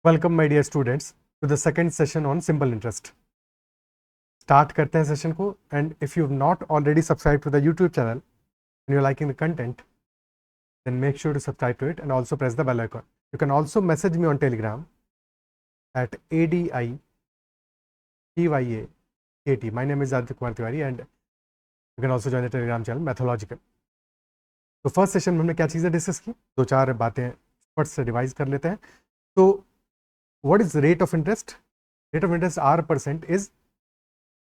Welcome my dear students to the second session on simple interest. Start करते हैं session को। And if you have not already subscribe to the YouTube channel and you liking the content, then make sure to subscribe to it and also press the bell icon. You can also message me on Telegram at ADITYAKT. My name is Aditya Kumar Tiwari and you can also join the Telegram channel Methodological. तो first session में हमने क्या चीज़ें discuss की, दो चार बातें first से रिवाइज कर लेते हैं। तो what is rate of interest? Rate of interest R% is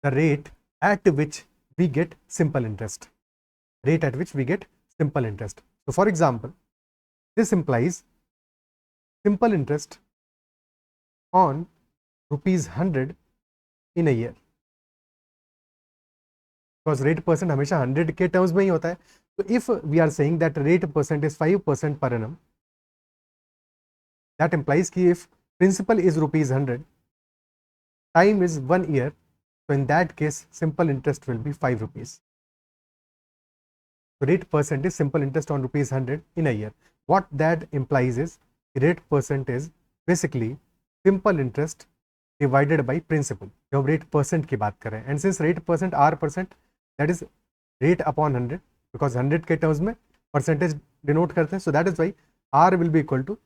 the rate at which we get simple interest. Rate at which we get simple interest. So for example, this implies simple interest on ₹100 in a year. Because rate percent हमेशा 100 के terms में ही होता है. So if we are saying that rate percent is 5% per annum, that implies कि if principal is ₹100, time is 1 year, so in that case simple interest will be ₹5. So rate percent is simple interest on ₹100 in a year. What that implies is rate percent is basically simple interest divided by principal. जब हम rate percent की बात करें, and since rate percent R%, that is rate upon 100, because 100 के terms में percentage denote करते हैं, so that is why R will be equal to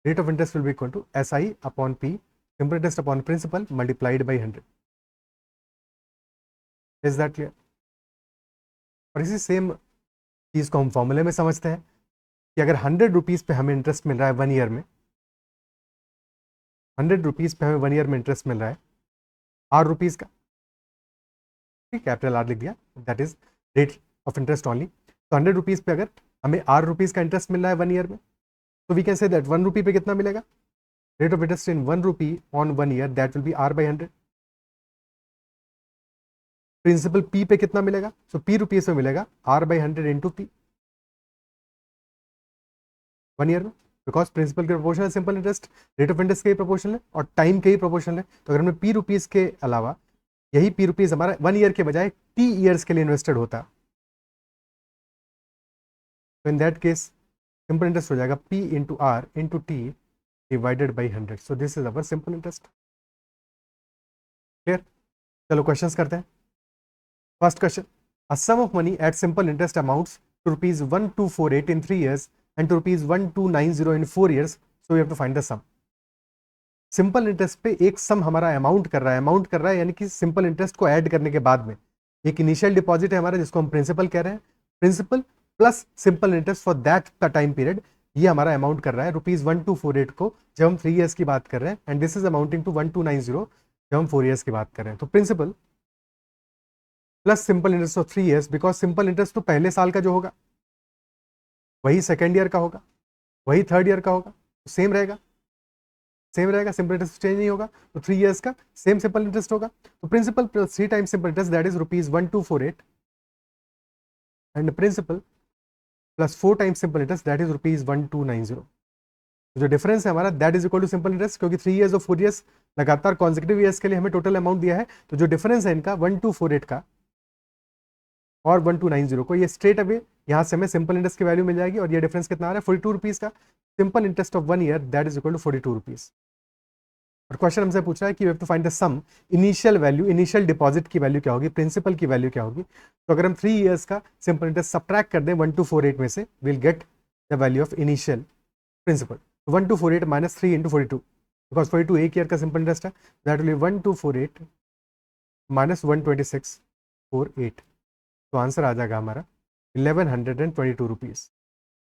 rate of interest will be equal to SI upon P, simple interest upon principal multiplied by 100. Is that clear? और इसी same चीज़ को हम फॉर्मूले में समझते हैं कि अगर 100 रुपीज़ पे हमें इंटरेस्ट मिल रहा है 1 ईयर में, 100 रुपीज़ पे हमें 1 ईयर में इंटरेस्ट मिल रहा है R रुपीज़ का, ठीक, कैपिटल R लिख दिया, that is rate of interest only. तो 100 रुपीज़ पे अगर हमें R रुपीज़ का इंटरेस्ट मिल रहा है 1 ईयर में, तो we can say that 1 rupee पे कितना मिलेगा? Rate of interest in 1 rupee on 1 year, that will be R/100। Principal P पे कितना मिलेगा? सो P रुपीज़ में मिलेगा R/100 इंटू P 1 ईयर में, बिकॉज प्रिंसिपल के प्रोपोर्शनल है simple interest, rate of interest के ही प्रोपोर्शनल है और टाइम के ही प्रोपोर्शनल है। तो अगर हमें P रुपीज़ के अलावा यही P रुपीज़ हमारा 1 ईयर के बजाय T ईयर्स के लिए इन्वेस्टेड होता, तो in that case simple interest हो जाएगा P into R into T divided by 100। So this is our simple interest. Clear? चलो क्वेश्चंस करते हैं। First question, a sum of money at simple interest amounts to ₹1248 in 3 years and to ₹1290 in 4 years, so we have to find the sum. Simple interest पे एक सम हमारा amount कर रहा है यानी कि सिंपल इंटरेस्ट को ऐड करने के बाद में एक इनिशियल डिपॉजिट है हमारा जिसको हम प्रिंसिपल कह रहे हैं, principal plus simple interest for that time period, ये हमारा अमाउंट कर रहा है ₹1248 को जब हम 3 ईयर्स की बात कर रहे हैं, and this is amounting to 1290 जब हम 4 ईयर्स की बात कर रहे हैं। तो principal plus simple interest of 3 years, because simple interest तो पहले साल का जो होगा वही सेकेंड ईयर का होगा, वही थर्ड ईयर का होगा, तो सेम रहेगा सिंपल इंटरेस्ट चेंज नहीं होगा, तो 3 ईयर्स का सेम सिंपल इंटरेस्ट होगा। तो principal plus 3 times simple interest that is ₹1248 and principal plus 4 times simple interest that is ₹1290। जो डिफरेंस है हमारा that is equal to simple interest, क्योंकि 3 ईयर्स और 4 ईयर्स लगातार कॉन्सेक्यूटिव ईयर्स के लिए हमें टोटल अमाउंट दिया है, तो जो डिफरेंस है इनका 1248 का और 1290 को, ये स्ट्रेट अवे यहाँ से हमें सिंपल इंटरेस्ट की वैल्यू मिल जाएगी, और ये डिफरेंस कितना आ रहा है? 42 रुपीज़ का। Simple interest of 1 year that is equal to 42 rupees. और क्वेश्चन हमसे पूछ रहा है कि we have to find the sum, initial value, initial deposit की वैल्यू क्या होगी, प्रिंसिपल की वैल्यू क्या होगी। तो अगर हम 3 ईयर्स का सिंपल इंटरेस्ट सब्ट्रैक्ट कर दें 1248 में से, will get the value of initial principal. 1248 minus 3 into 42, because 42 एक ईयर का सिंपल इंटरेस्ट है, दैट विल बी 1248 माइनस 12648। तो आंसर आ जाएगा हमारा 1122 rupees.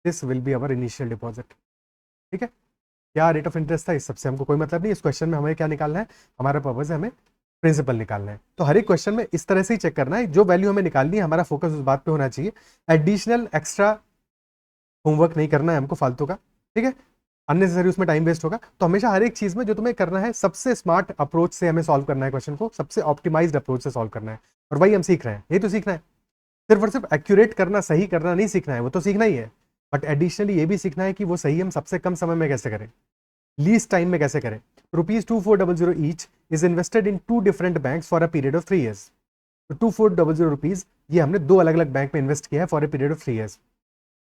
This will be our initial deposit. ठीक है, क्या रेट ऑफ इंटरेस्ट था इस सबसे हमको कोई मतलब नहीं। इस क्वेश्चन में हमें क्या निकालना है, हमारा पर्पज है हमें प्रिंसिपल निकालना है। तो हर एक क्वेश्चन में इस तरह से ही चेक करना है, जो वैल्यू हमें निकालनी है हमारा फोकस उस बात पे होना चाहिए। एडिशनल एक्स्ट्रा होमवर्क नहीं करना है हमको फालतू का, ठीक है, अननेसेसरी उसमें टाइम वेस्ट होगा। तो हमेशा हर एक चीज़ में जो तुम्हें करना है सबसे स्मार्ट अप्रोच से हमें सॉल्व करना है क्वेश्चन को, सबसे ऑप्टिमाइज्ड अप्रोच से सॉल्व करना है, और वही हम सीख रहे हैं। यही तो सीखना है, सिर्फ और सिर्फ एक्यूरेट करना, सही करना नहीं सीखना है, वो तो सीखना ही है, बट एडिशनली ये भी सीखना है कि वो सही हम सबसे कम समय में कैसे करें, लीस्ट टाइम में कैसे करें। ₹2400 each is invested in 2 different banks for a period of 3 years. तो 2400 रुपीज ये हमने 2 अलग अलग बैंक में इन्वेस्ट किया है for a period of 3 years.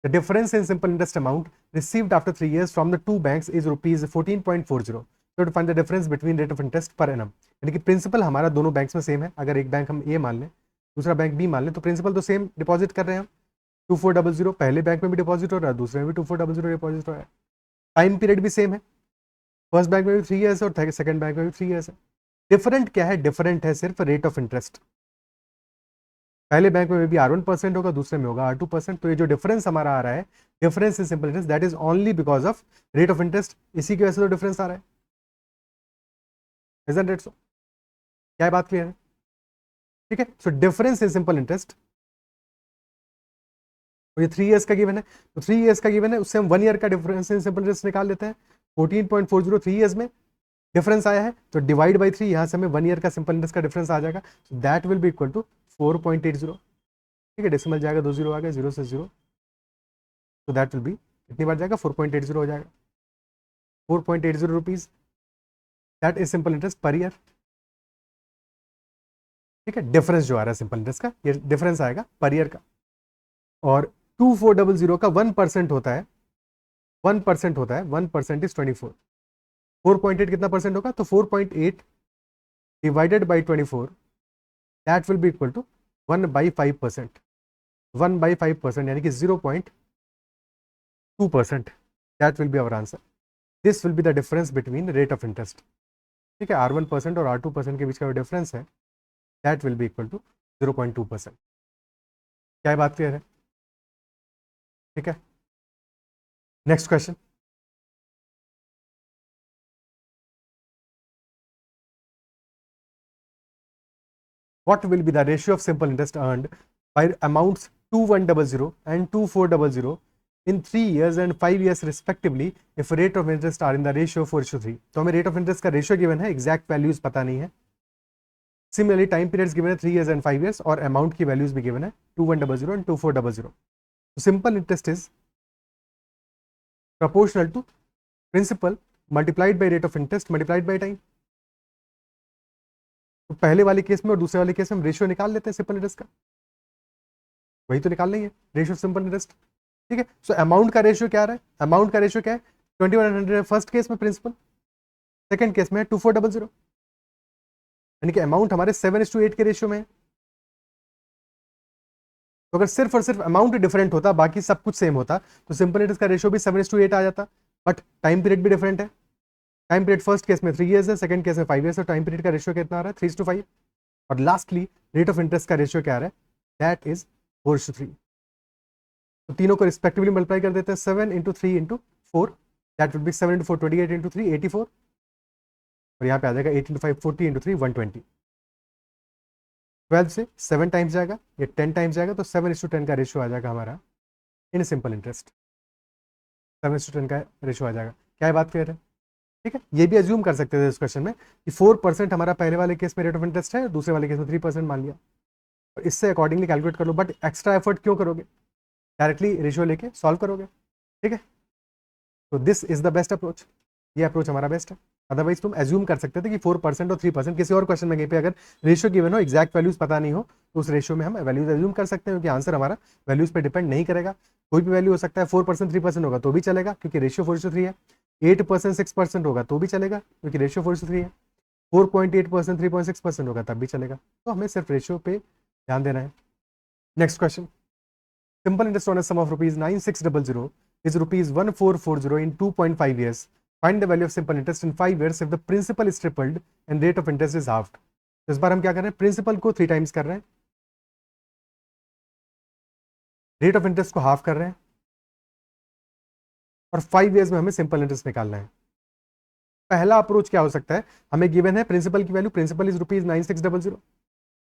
The difference in simple interest amount received after 3 years from the 2 banks is ₹14.40। तो to find the difference between rate of interest per annum, यानी कि प्रिंसिपल हमारा दोनों banks में same है। अगर एक bank हम ए मान लें, दूसरा बैंक बी मान लें, तो प्रिंसिपल तो सेम डिपॉजिट कर रहे हैं हम, 2400, पहले बैंक में भी डिपॉजिट हो रहा है, दूसरे में भी 2400 डिपॉजिट हो रहा है। टाइम पीरियड भी सेम है, फर्स्ट बैंक में भी 3 ईयर्स है और सेकंड बैंक में भी 3 ईयर्स है। डिफरेंट क्या है? डिफरेंट है सिर्फ रेट ऑफ इंटरेस्ट। पहले बैंक में भी R1% होगा, दूसरे में होगा R2%। तो ये जो डिफरेंस हमारा आ रहा है, difference in simple interest, that is only because of rate of interest. इसी की वजह से तो डिफरेंस आ रहा है। Isn't it so? क्या बात क्लियर है? ठीक है, so difference in simple interest, तो ये 3 ईयर्स का गिवन है, तो 3 ईयर्स का गिवन है, उससे हम 1 ईयर का डिफरेंस इन सिंपल इंटरेस्ट निकाल लेते हैं। 14.40 3 ईयर्स में डिफरेंस आया है, तो डिवाइड बाई 3, यहाँ से हमें 1 ईयर का सिंपल इंटरेस्ट का डिफरेंस आ जाएगा। So that will be equal to 4.80। ठीक है, डेसिमल जाएगा, 2 जीरो आ गया, 0 से 0, तो दैट विल बी कितनी बार जाएगा? 4.80 हो जाएगा। 4.80 rupees, that is simple interest per year. ठीक है, डिफरेंस जो आ रहा है सिंपल इंटरेस्ट का, ये डिफरेंस आएगा पर ईयर का। और 2400 का 1% होता है, 1% होता है, 1% इज 24। 4.8 कितना परसेंट होगा? तो 4.8 divided by 24, that will be equal to 1/5%। 1/5% यानी कि 0.2%, that will be our answer. This will be the difference between rate of interest. ठीक है, R1% और R2% के बीच का जो डिफरेंस है, that will be equal to 0.2%। क्या है बात क्लियर है? ठीक है, next question. What will be the ratio of simple interest earned by amounts 2100 and 2400 in 3 years and 5 years respectively if rate of interest are in the ratio 4:3? तो हमें rate of interest का ratio given है, exact values पता नहीं है। Similarly time periods given है 3 years and 5 years, और amount की वैल्यूज भी गिवन है 2100 and 2400। तो simple interest is proportional to principal multiplied by rate of interest multiplied by time। तो पहले वाले केस में और दूसरे वाले केस में हम रेशियो निकाल लेते हैं सिंपल इंटरेस्ट का, वही तो निकाल लेंगे, रेशियो सिंपल इंटरेस्ट। ठीक है, सो अमाउंट का रेशियो क्या आ रहा है? अमाउंट का रेशियो क्या है? 2100 फर्स्ट केस में प्रिंसिपल, सेकंड केस में 2400, यानी कि अमाउंट हमारे 7:8 के रेशियो में है। तो अगर सिर्फ और सिर्फ अमाउंट डिफरेंट होता, बाकी सब कुछ सेम होता, तो सिंपल इंटरेस्ट का रेशियो भी 7:8 आ जाता। बट टाइम पीरियड भी डिफरेंट है। टाइम पीरियड फर्स्ट केस में 3 ईयर्स है, सेकंड केस में 5 ईयर्स है, टाइम पीरियड का रेशियो कितना आ रहा है? 3:5। और लास्टली रेट ऑफ इंटरेस्ट का रेशियो क्या आ रहा है? That is 4:3। तो तीनों को रिस्पेक्टिवली मल्टीप्लाई कर देते हैं, 7 × 3 × 4, दैट विल बी 7 × 4 28 × 3 84, और यहाँ पे आ जाएगा 8 × 5 40 × 3 120। 12 से 7 टाइम्स जाएगा, ये 10 टाइम्स जाएगा, तो 7:10 का रेशियो आ जाएगा हमारा इन सिंपल इंटरेस्ट। 7:10 का रेशियो आ जाएगा। क्या है बात क्लियर है? ठीक है, ये भी अज्यूम कर सकते थे इस क्वेश्चन में कि 4% हमारा पहले वाले केस में रेट ऑफ इंटरेस्ट है, दूसरे वाले केस में 3% मान लिया, और इससे अकॉर्डिंगली कैलकुलेट कर लो। बट एक्स्ट्रा एफर्ट क्यों करोगे? डायरेक्टली रेशियो लेके सॉल्व करोगे। ठीक है, तो this is the best approach, ये अप्रोच हमारा बेस्ट है। अदरवाइज तुम एज्यूम कर सकते थे कि 4% और 3%, किसी और क्वेश्चन में कहीं पे अगर रेशियो गिवन हो, एग्जैक्ट वैल्यूज पता नहीं हो, तो उस रेशियो में हम वैल्यूज एज्यूम कर सकते हैं, क्योंकि आंसर हमारा वैल्यूज पे डिपेंड नहीं करेगा। कोई भी वैल्यू हो सकता है, 4% 3% होगा तो भी चलेगा क्योंकि रेशियो 4:3 है। 8% 6% होगा तो भी चलेगा क्योंकि रेशियो 4:3 है। 4.8% 3.6% होगा तब भी चलेगा। तो हमें सिर्फ रेशियो पे ध्यान देना है। Next question, simple interest on a sum of ₹9600 is ₹1440 in 2.5 years. Find the value of simple interest in 5 years if the principal is tripled and rate of interest is halved. तो इस बार हम क्या कर रहे हैं? प्रिंसिपल को 3 times कर रहे हैं, रेट ऑफ इंटरेस्ट को हाफ कर रहे हैं, और 5 years में हमें सिंपल इंटरेस्ट निकालना है। पहला अप्रोच क्या हो सकता है? हमें गिवन है प्रिंसिपल की वैल्यू, प्रिंसिपल इज ₹9600।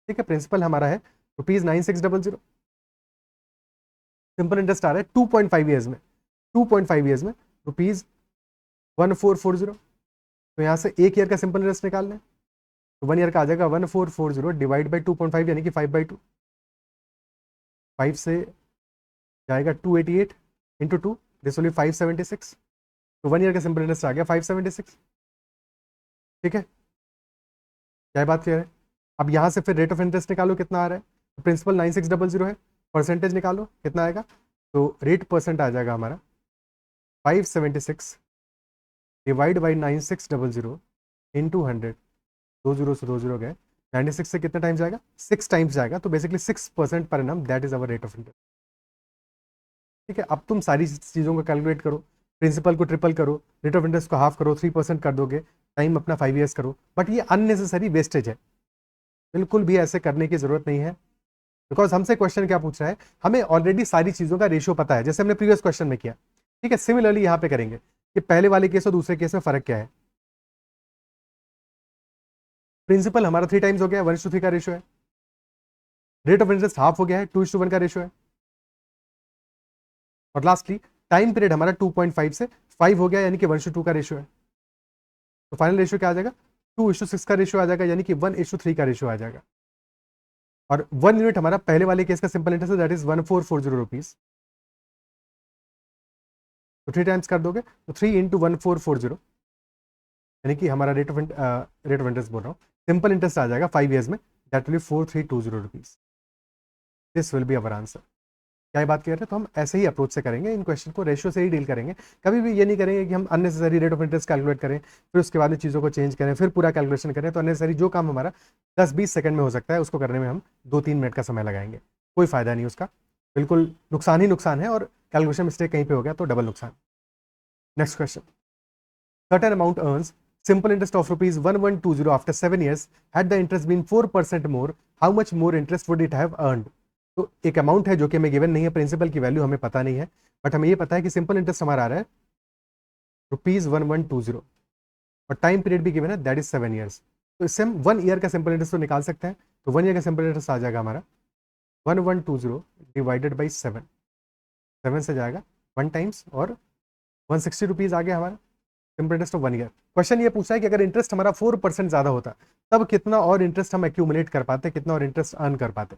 ठीक है, प्रिंसिपल हमारा है ₹9600। सिंपल इंटरेस्ट आ रहा है 2.5 ईयर्स में, 2.5 ईयर्स में ₹1440। तो यहाँ से 1 ईयर का सिंपल इंटरेस्ट निकालना है, तो 1 ईयर का आ जाएगा 1440 डिवाइड बाई 2.5 यानी कि 5/2। 5 से जाएगा 288 × 2, दिस विल बी 576। तो 1 ईयर का सिंपल इंटरेस्ट आ गया 576। ठीक है, क्या बात क्लियर है? अब यहाँ से फिर रेट ऑफ इंटरेस्ट निकालो, कितना आ रहा है? तो प्रिंसिपल 9600 है, परसेंटेज निकालो कितना आएगा? तो रेट परसेंट आ जाएगा हमारा 576 डिवाइड बाई 9600, इंटू 100, 2 जीरो से 2 जीरो गए, 96 से कितना टाइम्स जाएगा, 6 टाइम्स जाएगा, तो basically 6% per annum, that is our rate of interest. ठीक है, अब तुम सारी चीज़ों को कैलकुलेट करो, प्रिंसिपल को ट्रिपल करो, रेट ऑफ इंटरेस्ट को हाफ करो, 3% कर दोगे, टाइम अपना 5 ईयर्स करो, बट ये अननेसेसरी वेस्टेज है, बिल्कुल भी ऐसे करने की जरूरत नहीं है। बिकॉज हमसे क्वेश्चन क्या पूछ रहा है, हमें ऑलरेडी सारी चीज़ों का रेशियो पता है, जैसे हमने प्रीवियस क्वेश्चन में किया। ठीक है, सिमिलरली यहाँ पे करेंगे कि पहले वाले केस और दूसरे केस में फर्क क्या है। प्रिंसिपल हमारा 3 टाइम्स हो गया, 1:3 का रेशियो है। रेट ऑफ इंटरेस्ट हाफ हो गया है, 2:1 का रेशियो है। और लास्टली टाइम पीरियड हमारा 2.5 से 5 हो गया, यानी कि 1:2 का रेशियो है। तो फाइनल रेशियो क्या आ जाएगा, 2:6 का रेशियो आ जाएगा, यानी कि 1:3 का रेशियो आ जाएगा। और 1 यूनिट हमारा पहले वाले केस का सिंपल इंटरेस्ट है, दैट इज 1440 रुपीज। तो 3 टाइम्स कर दोगे तो 3 इंटू 1440, यानी कि हमारा रेट ऑफ इंटरेस्ट बोल रहा हूँ, सिंपल इंटरेस्ट आ जाएगा 5 ईयर्स में, that will B 4320 rupees. This will be our answer. क्या बात कर रहे हैं, तो हम ऐसे ही अप्रोच से करेंगे इन क्वेश्चन को, रेशियो से ही डील करेंगे। कभी भी ये नहीं करेंगे कि हम unnecessary rate of interest calculate करें, फिर उसके बाद में चीज़ों को चेंज करें, फिर पूरा कैलकुलेशन करें। तो अननेसेसरी जो काम हमारा 10-20 सेकंड में हो सकता है, उसको करने में हम 2-3 मिनट का समय लगाएंगे, कोई फायदा नहीं उसका, बिल्कुल नुकसान ही नुकसान है, और कैलकुलेशन मिस्टेक कहीं पे हो गया तो डबल नुकसान। Next question, certain amount earns simple interest of rupees 1120 after 7 years, had the interest been 4% more, how much more interest would it have earned? तो एक अमाउंट है जो कि हमें गिवन नहीं है, प्रिंसिपल की वैल्यू हमें पता नहीं है, बट हमें ये पता है कि सिंपल इंटरेस्ट हमारा आ रहा है ₹1120, और टाइम पीरियड भी गिवन है, दैट इज 7 ईयर्स। तो इससे हम 1 ईयर का सिंपल इंटरेस्ट तो निकाल सकते हैं। तो 1 ईयर का सिंपल इंटरेस्ट आ जाएगा हमारा 1120 डिवाइडेड बाई 7, 7 से जाएगा 1 टाइम्स, और 160 रुपीज़ आ गया हमारा simple interest of 1 year. Question ये पूछा है कि अगर इंटरेस्ट हमारा 4% ज़्यादा होता तब कितना और इंटरेस्ट हम एक्यूमुलेट कर पाते, कितना और इंटरेस्ट अर्न कर पाते।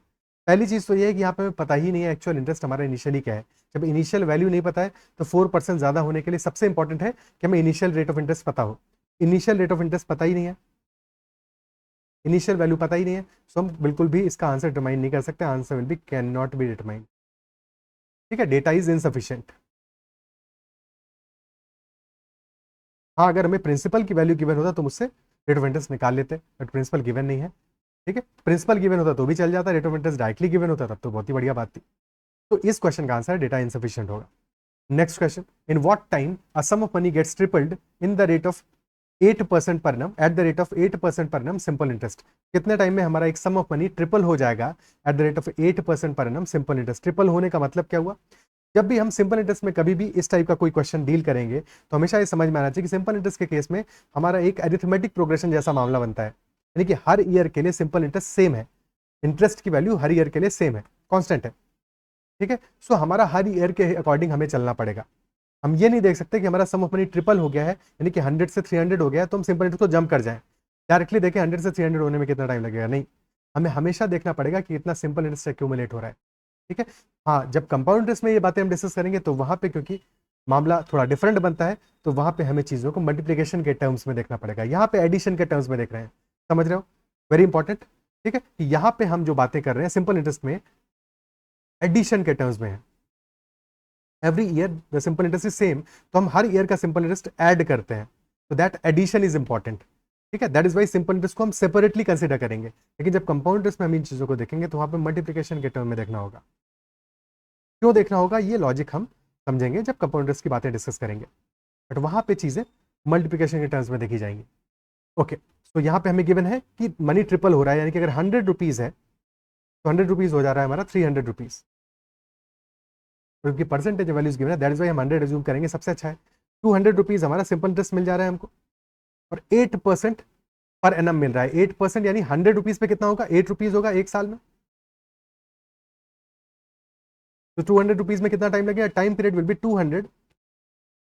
पहली चीज़ तो ये है कि यहाँ पे हमें पता ही नहीं है एक्चुअल इंटरेस्ट हमारा इनिशियली क्या है। जब इनिशियल वैल्यू नहीं पता है तो 4% ज़्यादा होने के लिए सबसे इंपॉर्टेंट है कि हमें इनिशियल रेट ऑफ इंटरेस्ट पता हो। इनिशियल रेट ऑफ इंटरेस्ट पता ही नहीं है, इनिशियल वैल्यू पता ही नहीं है, सो हम बिल्कुल भी इसका आंसर डिटरमाइन नहीं कर सकते। Answer will be can not be determine. ठीक है, डेटा इज इनसफिशिएंट। हाँ, अगर हमें प्रिंसिपल की वैल्यू गिवन होता तो मुझसे रेट ऑफ इंटरेस्ट निकाल लेते, बट प्रिंसिपल गिवन नहीं है। ठीक है, प्रिंसिपल गिवन होता तो भी चल जाता, rate of interest directly given होता तब तो बहुत ही बढ़िया बात थी। तो इस क्वेश्चन का आंसर डेटा इनसफिशिएंट होगा। Next question, in what time a sum of money gets tripled in the rate of 8% per annum at the rate of 8% per annum simple interest. कितने टाइम में हमारा एक सम ऑफ मनी ट्रिपल हो जाएगा eight the rate of 8% per annum simple interest. Triple होने का मतलब क्या हुआ, जब भी हम सिंपल इंटरेस्ट में कभी भी इस टाइप का कोई क्वेश्चन डील करेंगे तो हमेशा ये समझ में आना चाहिए कि सिंपल इंटरेस्ट के केस में हमारा एक अरिथमेटिक प्रोग्रेशन जैसा मामला बनता है, यानी कि हर ईयर के लिए सिंपल इंटरेस्ट सेम है, इंटरेस्ट की वैल्यू हर ईयर के लिए सेम है, कॉन्स्टेंट है। ठीक है, सो हमारा हर ईयर के अकॉर्डिंग हमें चलना पड़ेगा। हम ये नहीं देख सकते कि हमारा सम ऑफ मनी ट्रिपल हो गया है, यानी कि 100 से 300 हो गया है, तो हम सिंपल इंटरेस्ट को जंप कर जाएं, डायरेक्टली देखें 100 से 300 होने में कितना टाइम लगेगा, नहीं, हमें हमेशा देखना पड़ेगा कि कितना सिंपल इंटरेस्ट एक्यूमुलेट हो रहा है। ठीक है, हाँ, जब कंपाउंड इंटरेस्ट में ये बातें हम डिस्कस करेंगे तो वहां पे क्योंकि मामला थोड़ा डिफरेंट बनता है, तो वहां पे हमें चीज़ों को मल्टीप्लिकेशन के टर्म्स में देखना पड़ेगा। यहाँ पे एडिशन के टर्म्स में देख रहे हैं, समझ रहे हो, वेरी इंपॉर्टेंट। ठीक है, यहाँ पे हम जो बातें कर रहे हैं सिंपल इंटरेस्ट में एडिशन के टर्म्स में है। Every year the simple interest is same, तो हम हर ईयर का सिंपल इंटरेस्ट ऐड करते हैं, तो दैट एडिशन इज इंपॉर्टेंट। ठीक है, that is why simple interest को हम सेपरेटली कंसिडर करेंगे, लेकिन जब कंपाउंड इंटरेस्ट में हम इन चीज़ों को देखेंगे तो वहाँ पे मल्टीप्लिकेशन के टर्म में देखना होगा। क्यों देखना होगा, ये लॉजिक हम समझेंगे जब कंपाउंड इंटरेस्ट की बातें डिस्कस करेंगे, बट वहाँ पे चीज़ें मल्टीप्लिकेशन के टर्म्स में देखी जाएंगी। ओके, तो यहाँ पे हमें गिवन है कि मनी ट्रिपल हो रहा है, यानी कि अगर 100 रुपीज़ है तो 100 रुपीज़ हो जा रहा है हमारा 300 रुपीज़, क्योंकि परसेंटेज वैल्यूज गिवन है, दैट इज वाई हम 100 एज्यूम करेंगे, सबसे अच्छा है। 200 रुपीज़ हमारा सिंपल इंटरेस्ट मिल जा रहा है हमको, और 8% पर एनम मिल रहा है। 8% यानी 100 रुपीज़ पे कितना होगा, 8 रुपीज़ होगा एक साल में। तो 200 रुपीज़ में कितना टाइम लगेगा, time period will be 200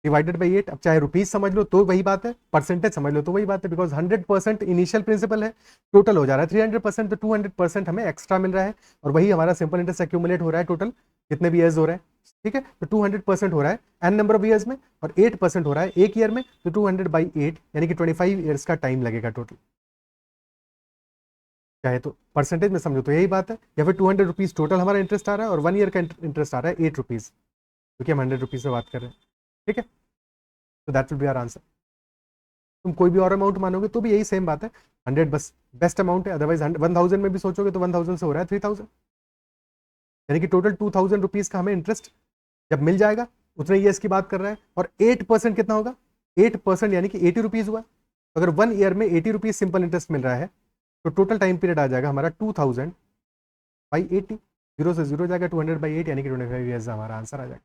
divided by 8। अब चाहे रुपीज समझ लो तो वही बात है, परसेंटेज समझ लो तो वही बात है, बिकॉज 100% इनिशियल प्रिंसिपल है, टोटल हो जा रहा है 300%, तो 200% हमें एक्स्ट्रा मिल रहा है, और वही हमारा सिंपल इंटरेस्ट एक्यूमुलेट हो रहा है टोटल कितने भी ईयर्स हो रहे हैं। ठीक है, तो 200% हो रहा है एन नंबर ऑफ ईयर्स में, और 8% हो रहा है एक ईयर में, तो 200/8 यानी कि 25 ईयर्स का टाइम लगेगा टोटल। चाहे तो परसेंटेज में समझो तो यही बात है, या फिर 200 रुपीज़ टोटल हमारा इंटरेस्ट आ रहा है, और 1 ईयर का इंटरेस्ट आ रहा है 8 रुपीज़, क्योंकि हम 100 रुपीज़ से बात कर रहे हैं। ठीक है, तो that will be our answer. तुम कोई भी और अमाउंट मानोगे तो भी यही सेम बात है, 100 बस बेस्ट अमाउंट है, अदरवाइज 1000 में भी सोचोगे तो 1000 से हो रहा है 3000, यानी कि टोटल 2000 रुपीज का हमें इंटरेस्ट जब मिल जाएगा, उतने ईयर्स की बात कर रहा है। और 8% कितना होगा, 8% यानी कि 80 रुपीज हुआ। अगर 1 ईयर में 80 रुपीज सिंपल इंटरेस्ट मिल रहा है तो टोटल टाइम पीरियड आ जाएगा हमारा 2000/80, जीरो से जीरो जाएगा, 200/8 यानी कि 25 ईयर्स हमारा आंसर आ जाएगा।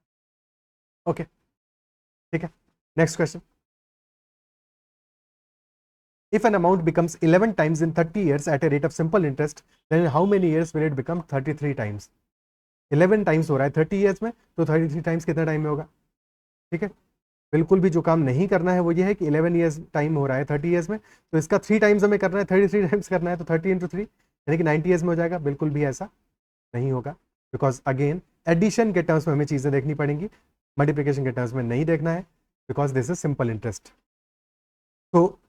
ओके ठीक है, next question. If an amount becomes 11 times in 30 years at a rate of simple interest, then in how many years will it become 33 times? 11 times हो रहा है 30 ईयर्स में, तो 33 टाइम्स कितना टाइम में होगा? ठीक है, बिल्कुल भी जो काम नहीं करना है वो ये है कि 11 ईयर्स टाइम हो रहा है 30 ईयर्स में, तो इसका 3 टाइम्स हमें करना है, 33 टाइम्स करना है, तो 30 × 3 यानी कि 90 ईयर्स में हो जाएगा। बिल्कुल भी ऐसा नहीं होगा, बिकॉज अगेन एडिशन के टर्म्स में हमें चीज़ें देखनी पड़ेंगी, मल्टीप्लिकेशन के टर्म्स में नहीं देखना है, because this is simple interest. तो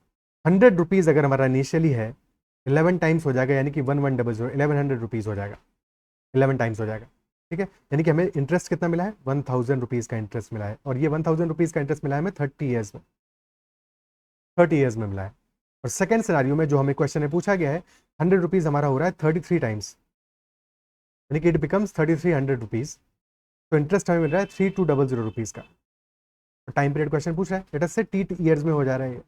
100 रुपीज़ अगर हमारा इनिशियली है, 11 टाइम्स हो जाएगा, यानी कि 1100, 1100 रुपीज़ हो जाएगा, 11 टाइम्स हो जाएगा। ठीक है, यानी कि हमें इंटरेस्ट कितना मिला है, 1000 रुपीज़ का इंटरेस्ट मिला है, और ये 1000 रुपीज़ का इंटरेस्ट मिला है हमें 30 ईयर्स में, 30 ईयर्स में मिला है। और सेकेंड सिनारियो में जो हमें क्वेश्चन में पूछा गया है, 100 रुपीज़ हमारा हो रहा है 33 टाइम्स, यानी कि इट बिकम्स 3300 रुपीज़, तो इंटरेस्ट हमें मिल रहा है 3200 रुपीज़ का। टाइम पीरियड क्वेश्चन पूछ रहा है, लेट अस से टी ईयर्स में हो जा रहा है।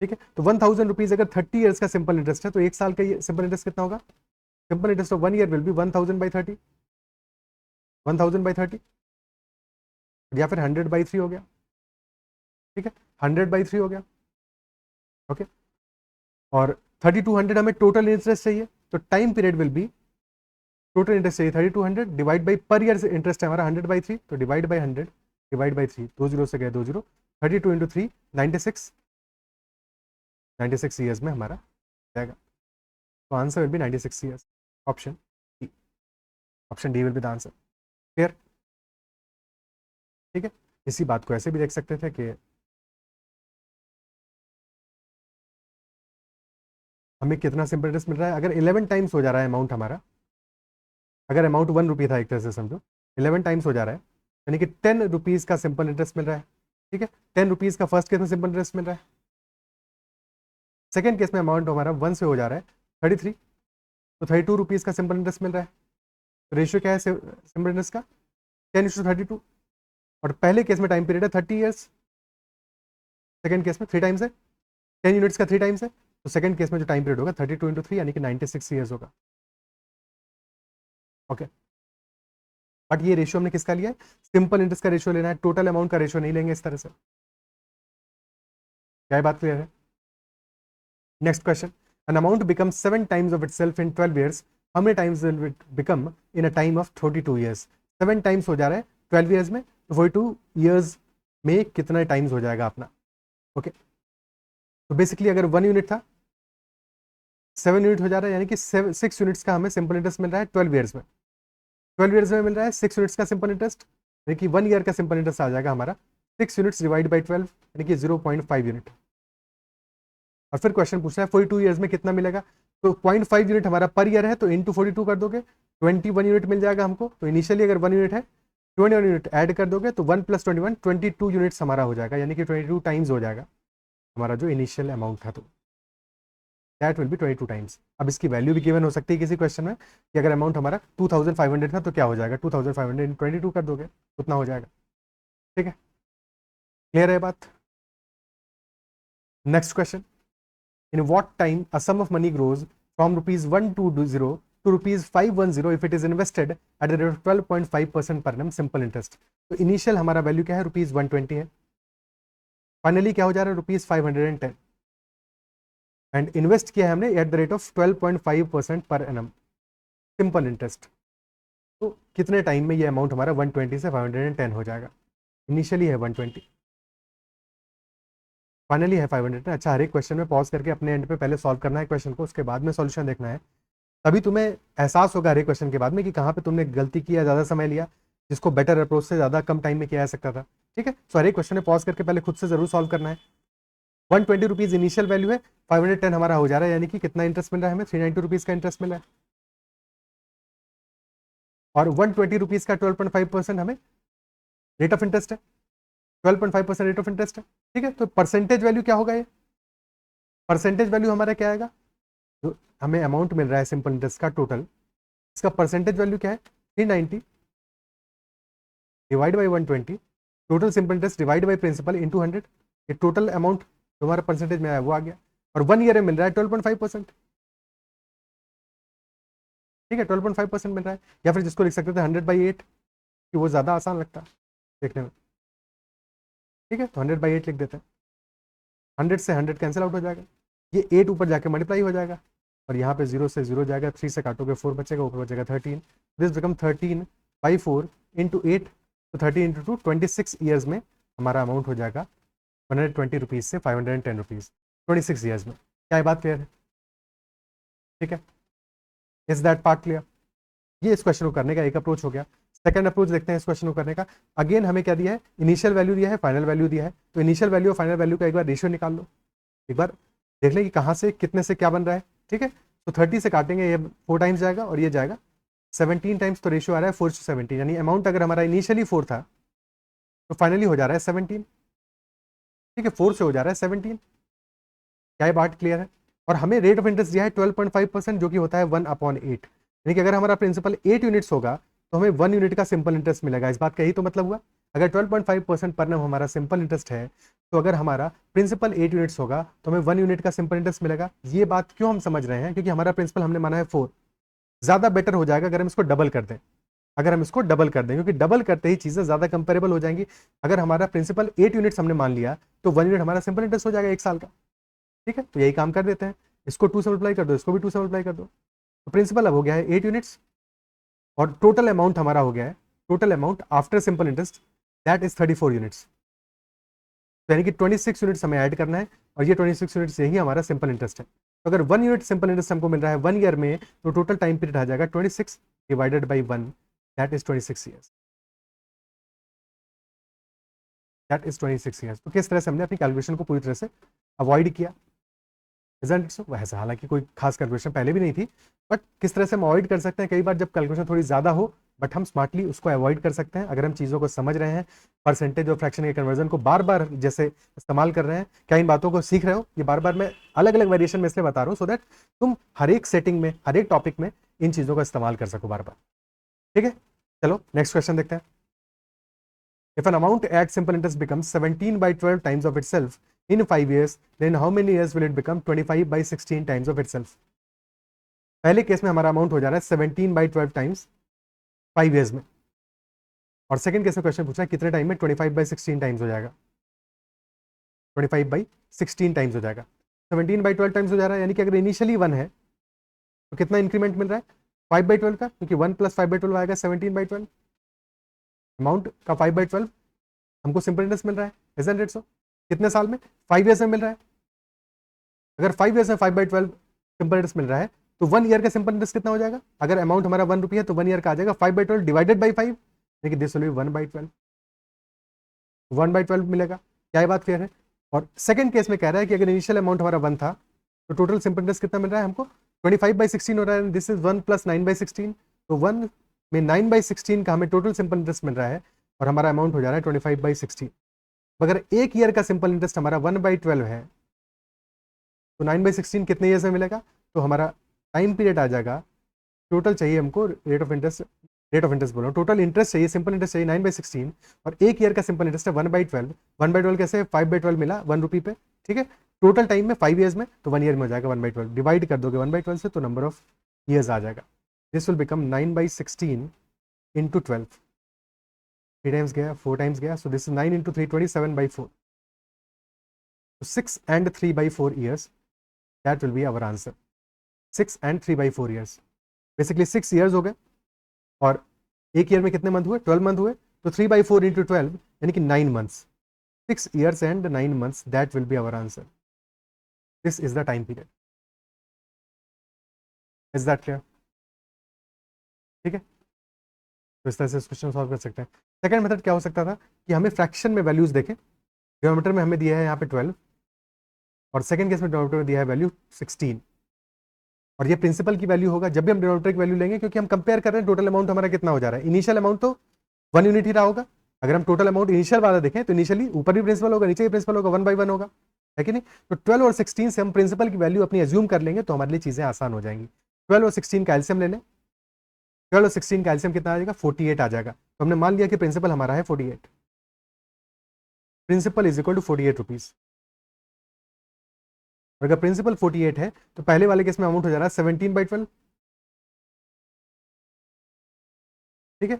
ठीक है, तो 1000 रुपीज़ अगर 30 ईयर्स का सिंपल इंटरेस्ट है, तो एक साल का सिंपल इंटरेस्ट कितना होगा? Simple interest of 1 year will be 1000/30, 1000/30, या फिर 100/3 हो गया। ठीक है, 100/3 हो गया। ओके, और 3200 हमें टोटल इंटरेस्ट चाहिए, तो time period will be, total interest चाहिए 3200 divide by per year interest है हमारा 100/3, तो divide by 100 divide by 3, 2 zero से गए 2 जीरो, 32 × 3 96, 96 ईयर्स में हमारा जाएगा। तो answer will be 96 years, option D, option D will be the answer. Clear? ठीक है, इसी बात को ऐसे भी देख सकते थे कि हमें कितना सिंपल इंटरेस्ट मिल रहा है, अगर 11 टाइम्स हो जा रहा है अमाउंट हमारा, अगर अमाउंट 1 रुपये था एक तरह से समझो, 11 टाइम्स हो जा रहा है, यानी कि 10 रुपीज़ का सिंपल इंटरेस्ट मिल रहा है। ठीक है, 10 रुपीज़ का फर्स्ट केस में सिंपल इंटरेस्ट मिल रहा है, सेकेंड केस में अमाउंट हमारा 1 से हो जा रहा है 33, तो 32 रुपीज़ का सिंपल इंटरेस्ट मिल रहा है। तो रेशियो क्या है सिंपल इंटरेस्ट का, 10:32, और पहले केस में टाइम पीरियड है 30 ईयर्स, सेकेंड केस में 3 टाइम्स है, 10 यूनिट्स का 3 टाइम्स है, तो सेकेंड केस में जो टाइम पीरियड होगा 32 × 3 यानी कि 96 ईयर्स होगा। ओके, बट ये रेशियो हमने किसका लिया है, सिंपल इंटरेस्ट का रेशियो लेना है, टोटल अमाउंट का रेशियो नहीं लेंगे इस तरह से। क्या बात क्लियर है? Next question, an amount becomes 7 times of itself in 12 years, how many times will it become in a time of 42 years? 7 times हो जा रहा है 12 ईयर्स में, तो 42 ईयर्स में कितना टाइम्स हो जाएगा अपना? ओके, तो बेसिकली अगर 1 यूनिट था, 7 यूनिट हो जा रहा है, यानी कि 6 यूनिट्स का हमें सिंपल इंटरेस्ट मिल रहा है 12 ईयर्स में, 12 ईयर्स में मिल रहा है 6 यूनिट्स का सिंपल इंटरेस्ट, यानी कि 1 ईयर का सिंपल इंटरेस्ट आ जाएगा हमारा 6 यूनिट्स डिवाइड बाई 12, यानी कि 0.5 यूनिट। और फिर क्वेश्चन पूछ रहा है 42 ईयर्स में कितना मिलेगा, तो 0.5 यूनिट हमारा पर ईयर है, तो इंटू 42 कर दोगे 21 यूनिट मिल जाएगा हमको। तो इनिशियली अगर 1 यूनिट है, 21 यूनिट ऐड कर दोगे, तो 1 + 21 22 यूनिट्स हमारा हो जाएगा, यानी कि 22 टाइम्स हो जाएगा हमारा जो इनिशियल अमाउंट था, तो दैट विल बी 22 टाइम्स। अब इसकी वैल्यू भी गिवन हो सकती है किसी क्वेश्चन में, कि अगर अमाउंट हमारा 2500 था तो क्या हो जाएगा, 2500 × 22 कर दोगे, उतना हो जाएगा। ठीक है, क्लियर है बात? Next question, in what time a sum of money grows from rupees 120 to rupees 510 if it is invested at a rate of 12.5% per annum simple interest? तो इनिशियल हमारा वैल्यू क्या है, रुपीज 120 है, फाइनली क्या हो जा रहा है, रुपीज 510, एंड इन्वेस्ट किया है हमने eight the rate of 12.5% per annum simple interest. तो कितने टाइम में ये अमाउंट हमारा 120 से 510 हो जाएगा? इनिशियली है 120, फाइनली है 500। अच्छा, हर एक क्वेश्चन में पॉज करके अपने एंड पे पहले सॉल्व करना है क्वेश्चन को, उसके बाद में सॉल्यूशन देखना है, तभी तुम्हें एहसास होगा हर एक क्वेश्चन के बाद में कि कहाँ पे तुमने गलती किया, ज़्यादा समय लिया, जिसको बेटर अप्रोच से ज़्यादा कम टाइम में किया जा सकता था। ठीक है, सो हर एक क्वेश्चन में पॉज करके पहले खुद से जरूर सॉल्व करना है। 120 रुपीज़ इनिशियल वैल्यू है, 510 हमारा हो जा रहा है, यानी कि कितना इंटरेस्ट मिल रहा है हमें, 390 रुपीज़ का इंटरेस्ट मिला है, और 120 रुपीज़ का 12.5% हमें रेट ऑफ इंटरेस्ट है। 12.5% रेट ऑफ इंटरेस्ट है, ठीक है। तो परसेंटेज वैल्यू क्या होगा, ये परसेंटेज वैल्यू हमारा क्या आएगा, जो हमें अमाउंट मिल रहा है सिंपल इंटरेस्ट का टोटल, इसका परसेंटेज वैल्यू क्या है 390 divide by 120 total simple interest divide by principal into 100, ये टोटल अमाउंट जो हमारा परसेंटेज में आया वो आ गया। और 1 ईयर में मिल रहा है 12.5%, ठीक है, 12.5% मिल रहा है। या फिर जिसको लिख सकते थे 100/8, कि वो ज़्यादा आसान लगता है देखने में, ठीक है, तो 100/8 लिख देते हैं। 100 से 100 कैंसिल आउट हो जाएगा, ये 8 ऊपर जाके मल्टीप्लाई हो जाएगा, और यहाँ पे 0 से 0 जाएगा, 3 से काटोगे 4 बचेगा, ऊपर बचेगा 13, दिस बिकम 13/4 इंटू 8, तो 13 इंटू 2 26 ईयर्स में हमारा अमाउंट हो जाएगा 120 रुपीज़ से 510 रुपीज़ 26 ईयर्स में। क्या ये बात क्लियर है, ठीक है, इज दैट पार्ट क्लियर। ये इस क्वेश्चन को करने का एक अप्रोच हो गया। सेकंड अप्रोच देखते हैं इस क्वेश्चन को करने का। अगेन हमें क्या दिया है, इनिशियल वैल्यू दिया है, फाइनल वैल्यू दिया है, तो इनिशियल वैल्यू और फाइनल वैल्यू का एक बार रेशियो निकाल लो, एक बार देख लें कि कहाँ से कितने से क्या बन रहा है, ठीक है। तो 30 से काटेंगे, ये 4 टाइम्स जाएगा और ये जाएगा 17 टाइम्स, तो रेशियो आ रहा है 4:17, यानी अमाउंट अगर हमारा इनिशियली 4 था तो फाइनली हो जा रहा है 17, ठीक है, 4 से हो जा रहा है 17। क्या ये बात क्लियर है। और हमें रेट ऑफ इंटरेस्ट दिया है 12.5%, जो कि होता है 1/8, यानी कि अगर हमारा प्रिंसिपल 8 यूनिट्स होगा तो हमें 1 यूनिट का सिंपल इंटरेस्ट मिलेगा। इस बात का यही तो मतलब हुआ, अगर 12.5% पर annum हमारा सिंपल इंटरेस्ट है, तो अगर हमारा प्रिंसिपल 8 यूनिट्स होगा तो हमें 1 यूनिट का सिंपल इंटरेस्ट मिलेगा। ये बात क्यों हम समझ रहे हैं, क्योंकि हमारा प्रिंसिपल हमने माना है 4, ज़्यादा बेटर हो जाएगा अगर हम इसको डबल कर दें, अगर हम इसको डबल कर दें, क्योंकि डबल करते ही चीज़ें ज़्यादा कंपेरेबल हो जाएंगी। अगर हमारा प्रिंसिपल 8 यूनिट्स हमने मान लिया तो 1 यूनिट हमारा सिंपल इंटरेस्ट हो जाएगा 1 साल का, ठीक है। तो यही काम कर देते हैं, इसको 2 से मल्टीप्लाई कर दो, इसको भी 2 से मल्टीप्लाई कर दो, तो प्रिंसिपल अब हो गया है 8 यूनिट्स, और टोटल अमाउंट हमारा हो गया है, total amount after simple interest that is 34 units, तो यानी कि 26 यूनिट्स हमें ऐड करना है, और ये 26 यूनिट्स यही हमारा सिंपल इंटरेस्ट है। तो अगर 1 यूनिट सिंपल इंटरेस्ट हमको मिल रहा है 1 ईयर में, तो टोटल टाइम पीरियड आ जाएगा 26 divided by 1, that is 26 years, that is 26 years. तो किस तरह से हमने अपनी कैलकुलेशन को पूरी तरह से अवॉइड किया, वैसे हालांकि कोई खास कैलकुलेशन पहले भी नहीं थी, बट किस तरह से हम अवॉइड कर सकते हैं, कई बार जब कैलकुलेशन थोड़ी ज़्यादा हो बट हम स्मार्टली उसको अवॉइड कर सकते हैं अगर हम चीज़ों को समझ रहे हैं, परसेंटेज और फ्रैक्शन के कन्वर्जन को बार बार जैसे इस्तेमाल कर रहे हैं, क्या इन बातों को सीख रहे हो, ये बार बार मैं अलग अलग वेरिएशन में इसलिए बता रहा हूँ सो दैट तुम हर एक सेटिंग में, हर एक टॉपिक में इन चीज़ों का इस्तेमाल कर सको बार बार, ठीक है। चलो नेक्स्ट क्वेश्चन देखते हैं। If an amount at simple interest becomes 17/12 times of itself in 5 years, then how many years will it become 25/16 times of itself? पहले केस में हमारा अमाउंट हो जा रहा है 17/12 टाइम्स 5 ईयर्स में, और सेकंड केस में क्वेश्चन पूछा है कितने टाइम में 25/16 टाइम्स हो जाएगा, 25/16 टाइम्स हो जाएगा, 17/12 टाइम्स हो जा रहा है, यानी कि अगर इनिशियली 1 है तो कितना इंक्रीमेंट मिल रहा है 5/12 का, क्योंकि 1 + 5/12 आएगा 17/12, अमाउंट का 5/12 हमको सिंपल इंटरेस्ट मिल रहा है, इजंट इट सो, कितने साल में 5 ईयर्स में मिल रहा है। अगर 5 ईयर्स में 5/12 सिंपल इंटरेस्ट मिल रहा है तो 1 ईयर का सिंपल इंटरेस्ट कितना हो जाएगा, अगर अमाउंट हमारा 1 रुपये है तो 1 ईयर का आ जाएगा 5/12 डिवाइडेड बाई 5, देखिए दिस विल बी 1/12, 1/12 मिलेगा। क्या ये बात क्लियर है। और सेकंड केस में कह रहा है कि अगर इनिशियल अमाउंट हमारा 1 था तो टोटल सिंपल इंटरेस्ट कितना मिल रहा है हमको 25/16 हो रहा है, दिस इज 1 + 9/16, तो 1 में 9/16 का हमें टोटल सिंपल इंटरेस्ट मिल रहा है, और हमारा अमाउंट हो जा रहा है 25/16। अगर 1 ईयर का सिंपल इंटरेस्ट हमारा 1/12 है तो 9/16 कितने ईयर्स में मिलेगा, तो हमारा टाइम पीरियड आ जाएगा, टोटल चाहिए हमको रेट ऑफ इंटरेस्ट बोलो, टोटल इंटरेस्ट चाहिए, सिंपल इंटरेस्ट चाहिए 9/16, और 1 ईयर का सिंपल इंटरेस्ट है 1/12, 1/12 कैसे 5/12 मिला 1 रुपी पे, ठीक है, टोटल टाइम में 5 ईयर्स में, तो 1 ईयर में हो जाएगा 1/12, डिवाइड कर दोगे 1/12 से तो नंबर ऑफ ईयर्स आ जाएगा, this will become 9/16 into 12, 3 times गया 4 टाइम्स गया, सो this is 9 into 3 27/4, 6 and 3/4 years, that will be our answer, 6 and 3/4 years, basically 6 years हो गए, और 1 ईयर में कितने मंथ हुए 12 मंथ हुए, तो 3/4 इंटू 12 यानी कि 9 months, 6 years and 9 months, that will be our answer, this is the time period, is that clear, ठीक है। तो इस तरह से इस क्वेश्चन सॉल्व कर सकते हैं। सेकंड मेथड क्या हो सकता था कि हमें फ्रैक्शन में वैल्यूज देखें, डिनोमिनेटर में हमें दिया है यहाँ पे 12, और सेकंड केस में डिनोमिनेटर में दिया है वैल्यू 16, और ये प्रिंसिपल की वैल्यू होगा जब भी हम डिनोमिनेटर की वैल्यू लेंगे, क्योंकि हम कंपेयर कर रहे हैं टोटल अमाउंट हमारा कितना हो जा रहा है, इनिशियल अमाउंट तो 1 यूनिट ही रहा होगा, अगर हम टोटल अमाउंट इनिशियल वाला देखें तो इनिशियली ऊपर भी प्रिंसिपल होगा, नीचे भी प्रिंसिपल होगा, 1 by 1 होगा, है कि नहीं? तो 12 और 16 से हम प्रिंसिपल की वैल्यू अपनी एज्यूम कर लेंगे तो हमारे लिए चीजें आसान हो जाएंगी। 12 और 16 का एलसीएम ले लें। 12 और 16 का एलसीएम कितना आ जाएगा? 48 आ जाएगा। तो हमने मान लिया कि प्रिंसिपल हमारा है 48। Principal is equal to 48 rupees. अगर प्रिंसिपल 48 है तो पहले वाले केस में अमाउंट हो जा रहा है 17/12, ठीक है?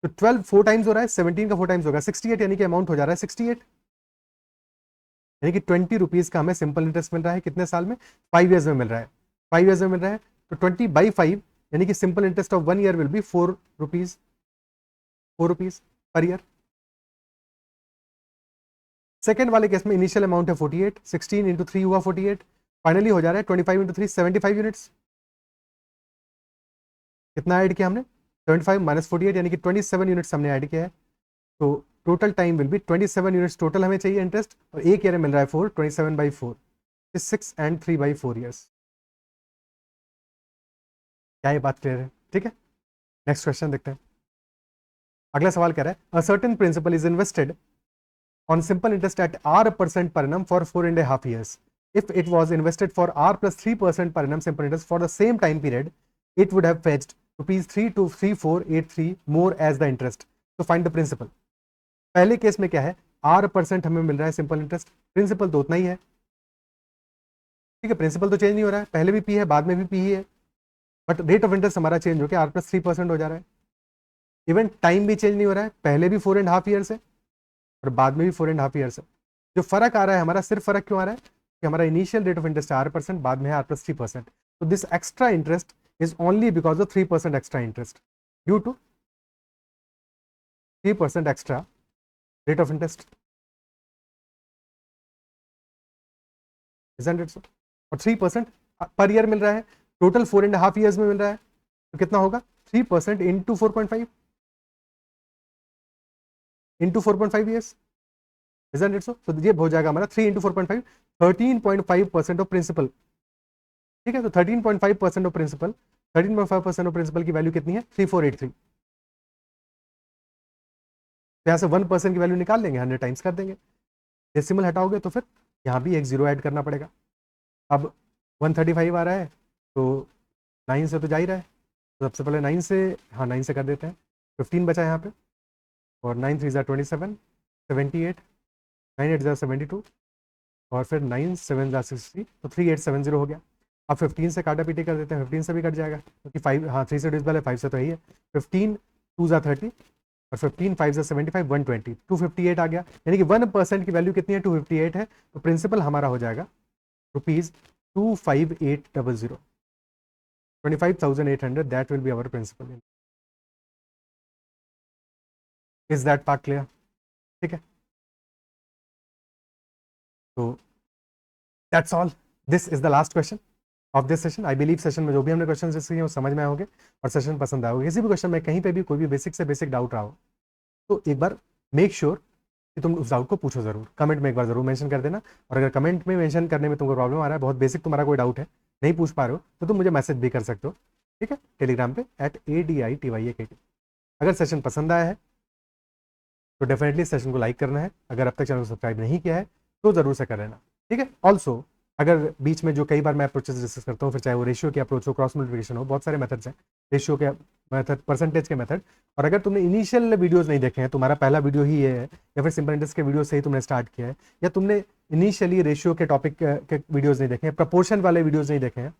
तो 12 4 टाइम्स हो रहा है, 17 का 4 टाइम्स होगा 68, यानी कि अमाउंट हो जा रहा है 68, यानी कि 20 रुपीज का हमें सिंपल इंटरेस्ट मिल रहा है। कितने साल में? 5 ईयर्स में मिल रहा है। 5 ईयर्स में मिल रहा है तो 20/5 यानी कि simple interest of 1 year will be 4 rupees, 4 rupees per year. Second वाले केस में इनिशियल अमाउंट है 48, 16 इंटू 3 हुआ 48, फाइनली हो जा रहा है 25 इंटू 3 75 यूनिट्स। कितना ऐड किया हमने? 75 माइनस 48 यानी कि 27 यूनिट्स हमने ऐड किया है। तो total time will be 27 units total हमें चाहिए इंटरेस्ट, और एक ईयर में मिल रहा है 4, 27/4 इज 6 and 3/4 ईयर्स। क्या ये बात क्लियर है? ठीक है, नेक्स्ट क्वेश्चन देखते हैं। अगला सवाल कह रहा है a certain principal is invested on simple interest at R% per annum for 4.5 years. If it was invested for R plus 3% per annum simple interest for the same time period, it would have fetched rupees 323483 more as the interest. So find the principal. पहले case में क्या है? R% हमें मिल रहा है simple interest, principal तो उतना ही है, ठीक है? प्रिंसिपल तो चेंज नहीं हो रहा है, पहले भी पी है बाद में भी पी ही है, बट रेट ऑफ इंटरेस्ट हमारा चेंज होकर R plus 3% हो जा रहा है। इवन टाइम भी चेंज नहीं हो रहा है, पहले भी 4.5 ईयर्स है और बाद में भी 4.5 ईयर्स है। जो फर्क आ रहा है हमारा, सिर्फ फर्क क्यों आ रहा है कि हमारा इनिशियल रेट ऑफ इंटरेस्ट है R%, बाद में है R plus 3%। तो this extra interest is only because of 3% extra interest, due to 3% extra rate of interest, isn't it so? और 3% पर ईयर मिल रहा है, टोटल 4.5 ईयर्स में मिल रहा है, तो कितना होगा? 3% into 4.5 into 4.5 years, isn't it so? तो ये हो जाएगा हमारा 3 इंटू 4.5, 13.5% ऑफ प्रिंसिपल, ठीक है? तो 13.5% ऑफ प्रिंसिपल, 13.5% ऑफ प्रिंसिपल की वैल्यू कितनी है? 3483। तो यहाँ से 1% की वैल्यू निकाल लेंगे, 100 टाइम्स कर देंगे, डेसिमल हटाओगे तो फिर यहाँ भी एक जीरो ऐड करना पड़ेगा। अब 135 आ रहा है तो 9 से तो जा ही रहा है, तो सबसे पहले 9 से, हाँ 9 से कर देते हैं, 15 बचा यहाँ पे, और 9 3 ज़ा 27, 78, 9 8 ज़ा 72, और फिर 9 7 ज़ा 60, तो 3870 हो गया। अब 15 से काटा पीटी कर देते हैं, 15 से भी कट जाएगा क्योंकि 5, हाँ 3 से डिविजिबल है, 5 से तो यही है। 15 2 ज़ा 30 और 15 5 ज़ा 75, 120, 258 आ गया, यानी कि 1% की वैल्यू कितनी है? 258 है। तो प्रिंसिपल हमारा हो जाएगा rupees 25800, 25,800, that will be our principal. Is that part clear? ठीक है, तो that's all, this is the last question of this session. I believe session में जो भी हमने क्वेश्चन डिस्कस किए वो समझ में आओगे और सेशन पसंद आओगे। किसी भी क्वेश्चन में कहीं पे भी कोई भी बेसिक से बेसिक डाउट रहा हो तो एक बार मेक श्योर कि तुम उस डाउट को पूछो जरूर, कमेंट में एक बार जरूर मेंशन कर देना। और अगर कमेंट में मेंशन करने में तुमको प्रॉब्लम आ रहा है, बहुत बेसिक तुम्हारा कोई डाउट है, नहीं पूछ पा रहे हो, तो तुम मुझे मैसेज भी कर सकते हो, ठीक है? टेलीग्राम पे @ADITYAKT। अगर सेशन पसंद आया है तो डेफिनेटली सेशन को लाइक करना है, अगर अब तक चैनल को सब्सक्राइब नहीं किया है तो जरूर से कर लेना, ठीक है? ऑल्सो अगर बीच में जो कई बार मैं अप्रोचेस डिस्कस करता हूँ, फिर चाहे वो रेशियो की अप्रोच हो, क्रॉस मल्टीप्लिकेशन हो, बहुत सारे मेथड्स हैं, रेशियो के मेथड, परसेंटेज के मेथड, और अगर तुमने इनिशियल वीडियोस नहीं देखे हैं, तुम्हारा पहला वीडियो ही ये है, या फिर सिंपल इंटरेस्ट के वीडियो से ही तुमने स्टार्ट किया है, या तुमने इनिशियली रेशियो के टॉपिक के वीडियोज़ नहीं देखे हैं, प्रपोर्शन वाले वीडियोज़ नहीं देखे हैं,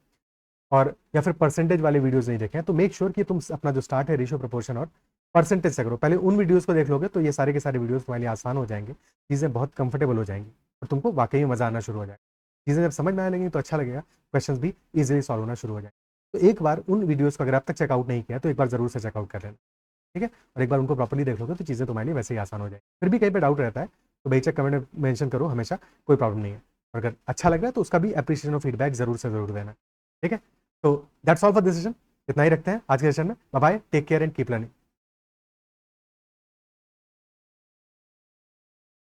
और या फिर परसेंटेज वाले वीडियोज़ नहीं देखे हैं, तो मेक श्योर कि तुम अपना जो स्टार्ट है रेशियो, प्रपोर्शन और परसेंटेज से करो। पहले उन वीडियोज़ को देख लोगे तो ये सारे के सारे वीडियोज़ तुम्हारे लिए आसान हो जाएंगे, चीज़ें बहुत कंफर्टेबल हो जाएंगी और तुमको वाकई में मज़ा आना शुरू हो जाएगा। चीज़ें जब समझ में आने लगेंगी तो अच्छा लगेगा, क्वेश्चंस भी इजीली सॉल्व होना शुरू हो जाए। तो एक बार उन वीडियोस को अगर आप तक चेकआउट नहीं किया तो एक बार जरूर से चेकआउट कर लेना, ठीक है? और एक बार उनको प्रॉपर्ली देख लोगे तो चीज़ें तुम्हारे लिए वैसे ही आसान हो जाए। फिर भी कहीं पे डाउट रहता है तो बेशक कमेंट में मेंशन करो, हमेशा कोई प्रॉब्लम नहीं है। और अगर अच्छा लग रहा है तो उसका भी अप्रिशिएशन और फीडबैक जरूर से जरूर देना, ठीक है? तो that's all for this session, इतना ही रखते हैं आज के सेशन में। Bye bye, take care and keep learning.